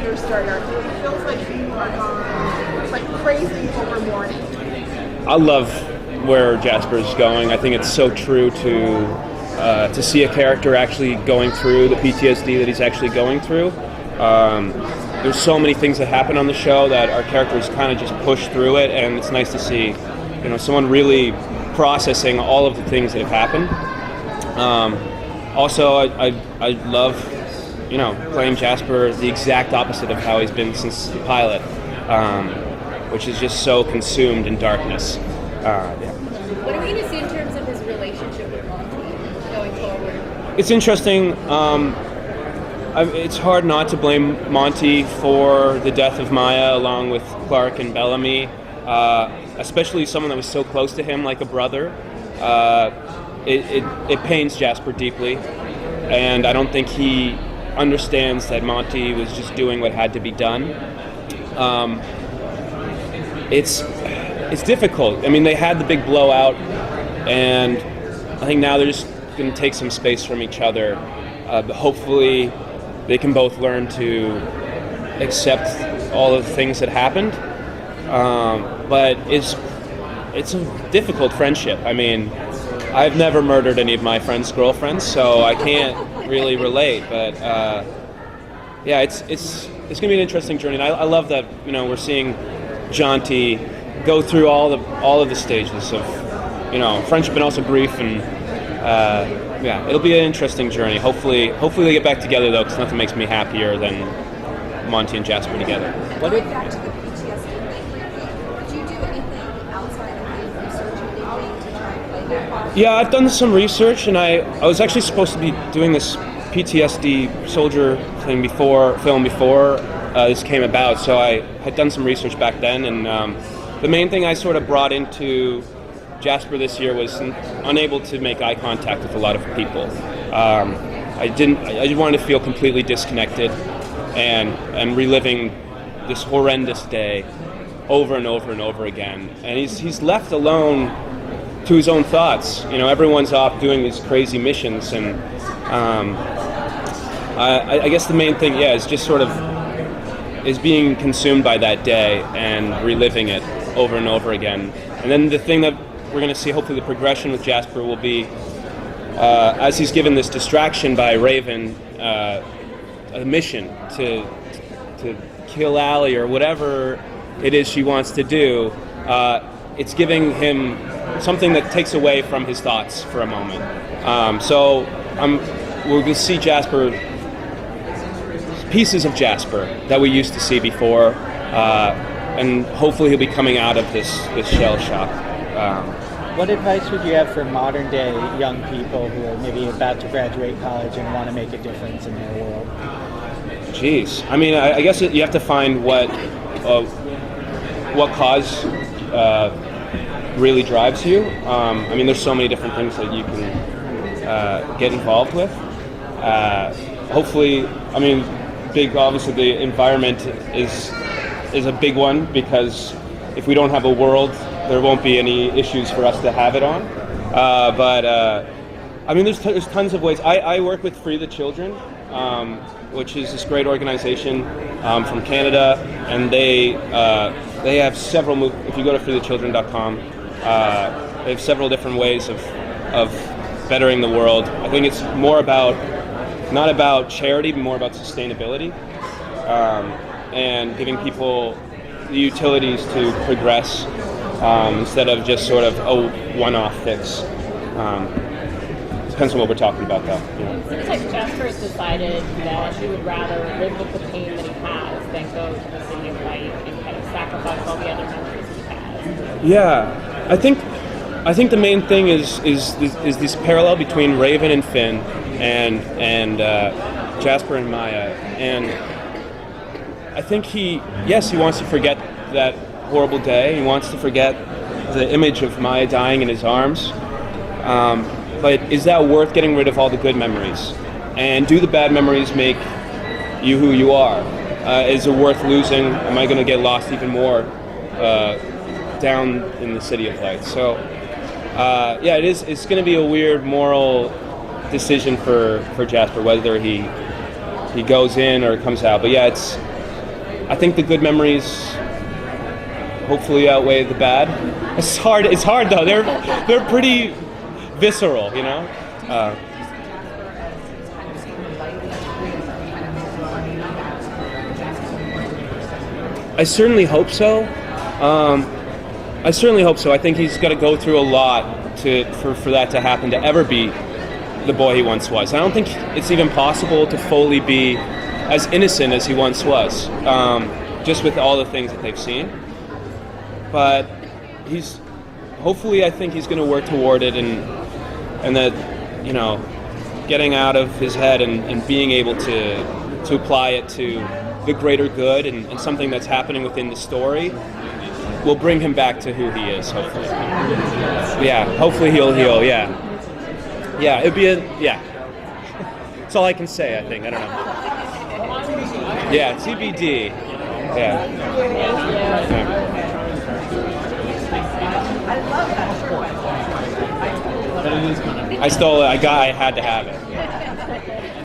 your story arc? It feels like you are gone like crazy over mourning. I love where Jasper's going. I think it's so true to see a character actually going through the PTSD that he's actually going through. There's so many things that happen on the show that our characters kind of just push through it, and it's nice to see, someone really processing all of the things that have happened. Also, I love, playing Jasper the exact opposite of how he's been since the pilot, which is just so consumed in darkness. What are we going to see in terms of his relationship with Monty going forward? It's interesting. It's hard not to blame Monty for the death of Maya, along with Clark and Bellamy, especially someone that was so close to him, like a brother. It pains Jasper deeply, and I don't think he understands that Monty was just doing what had to be done. It's difficult. I mean, they had the big blowout, and I think now they're just going to take some space from each other. But hopefully, they can both learn to accept all of the things that happened. But it's a difficult friendship. I mean, I've never murdered any of my friends' girlfriends, so I can't really relate. But yeah, it's going to be an interesting journey. And I love that we're seeing Jonty go through all of the stages of friendship and also grief, and yeah, it'll be an interesting journey. Hopefully they get back together though, because nothing makes me happier than Monty and Jasper together. Going back to the PTSD thing, did you do anything outside of the research and anything to try and play that part? Yeah, I've done some research, and I was actually supposed to be doing this PTSD soldier thing before this came about, so I had done some research back then, and the main thing I sort of brought into Jasper this year was unable to make eye contact with a lot of people. I just wanted to feel completely disconnected and reliving this horrendous day over and over and over again. And he's left alone to his own thoughts. Everyone's off doing these crazy missions, and I guess the main thing, is just sort of is being consumed by that day and reliving it over and over again. And then the thing that we're going to see, hopefully the progression with Jasper will be, as he's given this distraction by Raven, a mission to kill Allie or whatever it is she wants to do. It's giving him something that takes away from his thoughts for a moment. We're going to see Jasper, pieces of Jasper that we used to see before, and hopefully he'll be coming out of this shell shock. What advice would you have for modern day young people who are maybe about to graduate college and want to make a difference in their world? Jeez, I mean, I guess you have to find what cause really drives you. I mean, there's so many different things that you can get involved with. Hopefully, I mean, obviously the environment is a big one, because if we don't have a world, there won't be any issues for us to have it on. But I mean, there's tons of ways. I work with Free the Children, which is this great organization from Canada, and they have several. If you go to freethechildren.com, they have several different ways of bettering the world. I think it's more not about charity, but more about sustainability, and giving people the utilities to progress, instead of just sort of a one-off fix. Depends on what we're talking about, though. It seems like Jasper has decided that he would rather live with the pain that he has than go to the city of light and kind of sacrifice all the other memories he has. Yeah, I think the main thing is this parallel between Raven and Finn, and Jasper and Maya, and I think he wants to forget that horrible day. He wants to forget the image of Maya dying in his arms. But is that worth getting rid of all the good memories? And do the bad memories make you who you are? Is it worth losing? Am I going to get lost even more down in the City of Light? So, it is. It's going to be a weird moral decision for Jasper, whether he goes in or comes out. But yeah, I think the good memories hopefully outweigh the bad. It's hard though. They're pretty visceral, you know. I certainly hope so. I certainly hope so. I think he's got to go through a lot for that to happen, to ever be the boy he once was. I don't think it's even possible to fully be as innocent as he once was, just with all the things that they've seen. But hopefully I think he's going to work toward it, and that, you know, getting out of his head and being able to apply it to the greater good and something that's happening within the story will bring him back to who he is, hopefully. Yeah, hopefully he'll heal, yeah. Yeah, it'd be that's all I can say, I think. I don't know. Yeah, TBD. Yeah. I had to have it.